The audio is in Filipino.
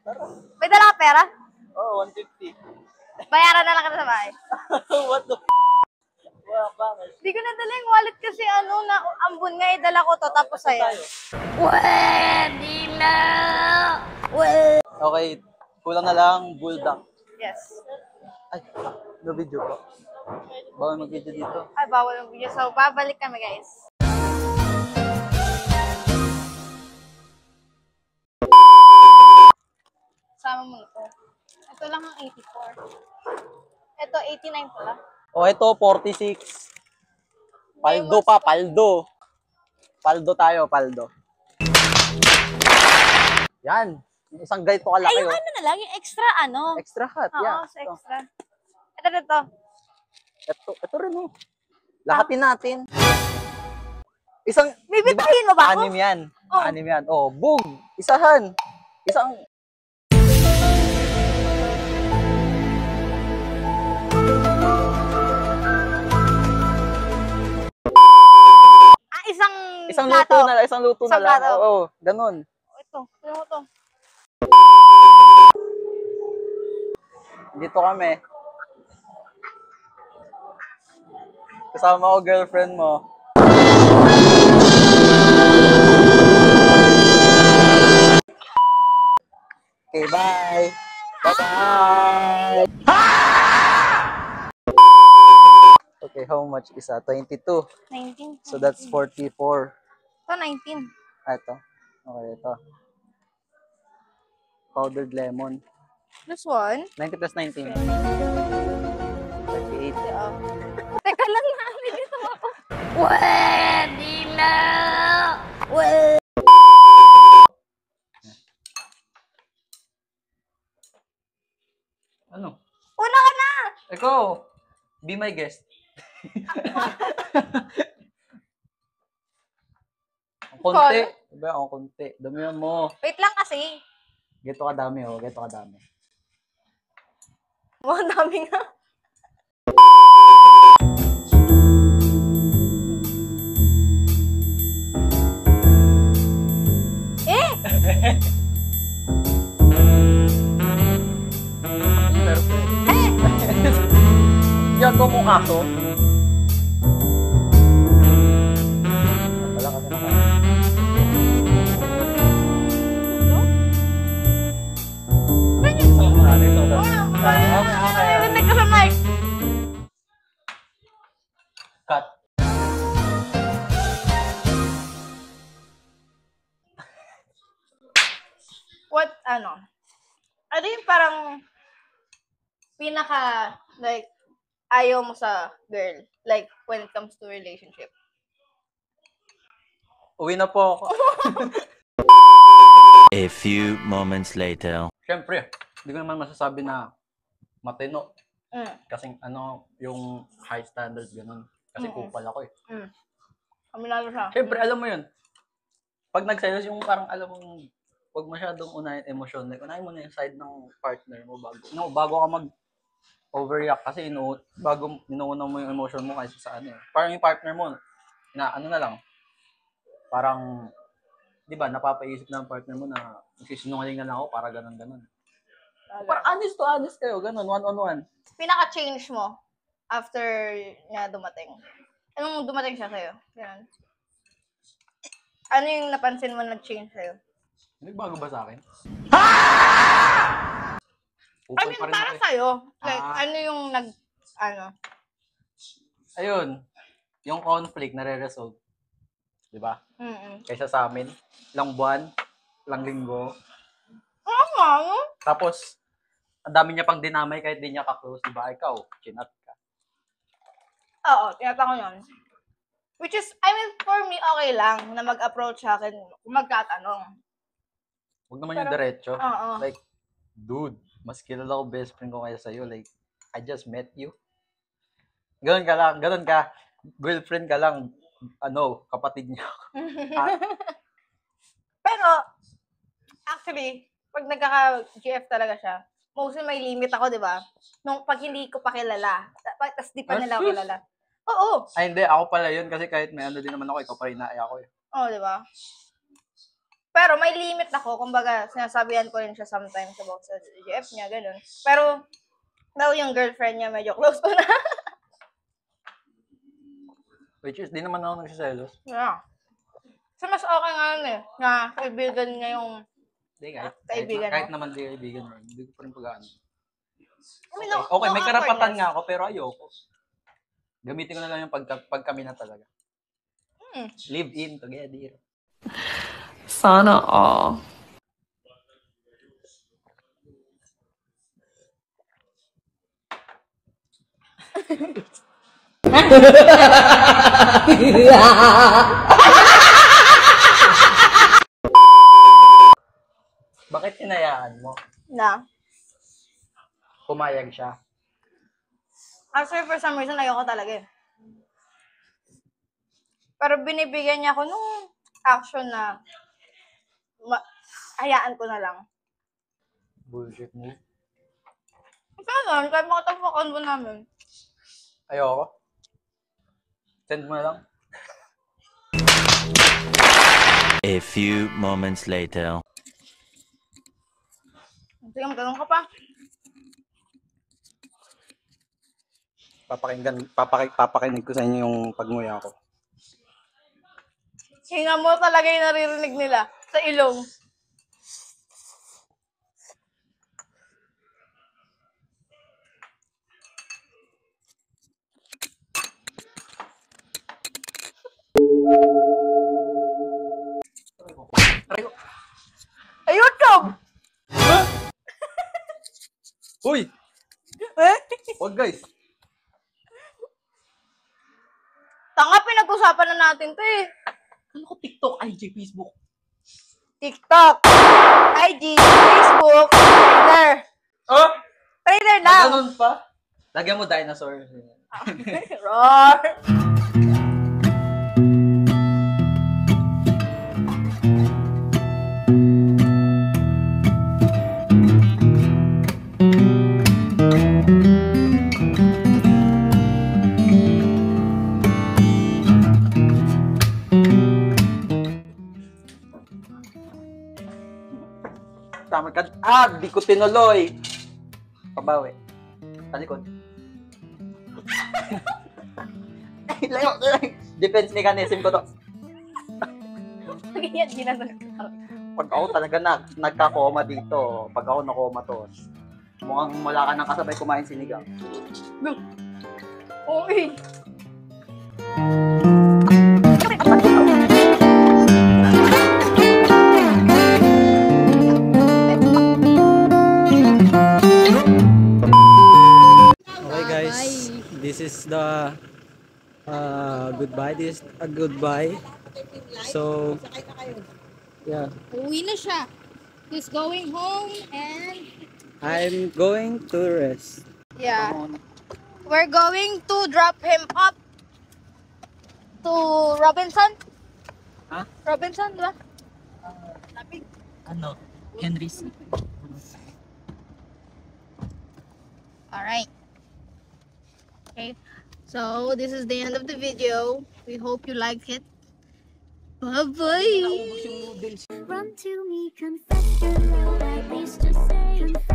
Tara. May dala ka pera? Oh, 150. Bayaran na lang kita sa bahay. What the Wow, bakit? Hindi ko nadala yung wallet kasi na ambon nga, dala ko to tapos sa'yo. Pwede na! Okay, kulang na lang, bulldog. Yes. Ay, no video po. Bawal mag-video dito. Ay, bawal yung video. So, babalik kami, guys. Sama mo ito. Ito lang ang 84. Ito, 89 pala. Oh, ito, 46. Paldo pa, paldo. Paldo tayo, paldo. Yan. Isang ganito kalaki. Ay, yung na lang, yung extra Extra hot, Oo, yeah. sa extra. Ito. Ito rin oh. Lahatin natin. Isang, Bibitahin mo ba ako? Anim yan. Oh. Anim yan. Oh, boom. Isahan. Isang, isang luto na lang. Isang luto na lang. Oo, ganun. Ito, ito to. Dito kami. Kasama ko girlfriend mo. Okay, bye. Bye-bye. Okay, how much is that? 22. 19. So that's 44. Ito, 19. Ito. Okay, ito. Powdered lemon. This one? 90 plus 19. 38. Yeah. Teka lang na, dito ako. Pwede na! Ano? Una ka na! Ikaw, be my guest. Ang konti. Diba, ang konti. Damihan mo. Wait lang kasi. Geto ka dami, oh. Geto ka dami. Oh, ang dami nga. Yan ko mukha ko. Wala kasi naman. Nagtag ka sa mic. Cut. What, ano yung parang pinaka, like, ayaw mo sa girl? Like, when it comes to relationship? Uwi na po ako. A few moments later. Siyempre, hindi ko naman masasabi na matino. Mm. Kasi yung high standards, ganun. Kasi kupal ako eh. Mm. Aminado siya. Siyempre, alam mo yun. Pag nagselos yung parang alam mong huwag masyadong unahin emosyon. Like, unahin mo na yung side ng partner mo bago ka mag-overreact. Kasi bago inuuna mo yung emotion mo kasi sa ano eh. Parang yung partner mo, na ano na lang, parang, di ba, napapaisip na ang partner mo na magsisinungaling na lang ako para ganun-ganun. Parang honest to honest kayo, ganun, one-on-one. Pinaka-change mo after niya dumating? Anong dumating siya sa'yo? Ganun. Ano yung napansin mo nag-change sa'yo? Nagbago ba sa akin? I mean, para sa'yo. Like, ano yung Ayun, yung conflict nare-resolve. Di ba? Kaysa sa amin, ilang buwan, ilang linggo. Tapos, ang dami niya pang dinamay kahit di niya ka-close. Di ba? Ikaw, chinat ka. Oo, tinata ko yun. Which is, I mean, for me, okay lang na mag-approach sa akin kung magtatanong. Huwag naman yung diretso. Oo. Like, dude, mas kilala ko best friend ko kaya sa'yo. Like, I just met you. Ganun ka lang. Ganun ka. Girlfriend ka lang. Kapatid niya. Pero, actually, pag nagkaka-GF talaga siya, mostly may limit ako, di ba? Nung pag hindi ko pa kilala, tapos di pa nila ako kilala. Oo. Ay, hindi. Ako pala yun kasi kahit may ano din naman ako, ikaw pa rin naaya ko eh. Oo, di ba? Pero may limit ako. Kumbaga, sinasabihan ko rin siya sometimes about sa GF niya, ganun. Pero, daw yung girlfriend niya medyo close ko na. Which is, di naman ako nagsiselos. Yeah. So, mas okay nga yun eh. Na kaibigan niya yung Hindi, kaibigan kahit mo. naman di kaibigan mo. Hindi ko pa rin pag-ano. I mean, Okay, may karapatan awkwardness. nga ako, pero ayoko. Gamitin ko na lang yung pag kami na talaga. Live in together. Sana all. Bakit hinayaan mo? Na. Pumayag siya. Actually, for some reason, ayoko talaga eh. Pero binibigyan niya ako nung action na hayaan ko na lang. Bullshit mo. Kaya kahit makatapakan mo namin. Ayoko. Send mo na lang. A few moments later. Sige, magtanong ka pa. Papakinig ko sa inyo yung pagmuya ko. Hinga mo talaga yung naririnig nila sa ilong. Try ko. Ay, YouTube! Uy! Wag guys. Tanga, pinag-usapan na natin to eh. Ano ko TikTok, IG, Facebook? TikTok, IG, Facebook, Twitter. Oh! Twitter lang. Ganun pa? Lagyan mo dinosaur. Roar. Tama ka. Ah, di ko tinuloy. Pabawi. Talikod. Ay, layo. Defense mechanism ko to. Ganyan, ginanong ko. Pag ako talaga nagka-coma dito, pag ako na-coma to, mukhang wala ka nang kasabay kumain sinigang. Uy. Okay guys, this is the goodbye. This is a goodbye. So, yeah, Uwi na siya. He's going home and I'm going to rest. yeah. We're going to drop him up to Robinson. Huh? Robinson, di ba? Lapit. Ano? Henry's. Alright. Okay. So, this is the end of the video. We hope you like it. Bye-bye! Run to me, confess your love, at least just say confess.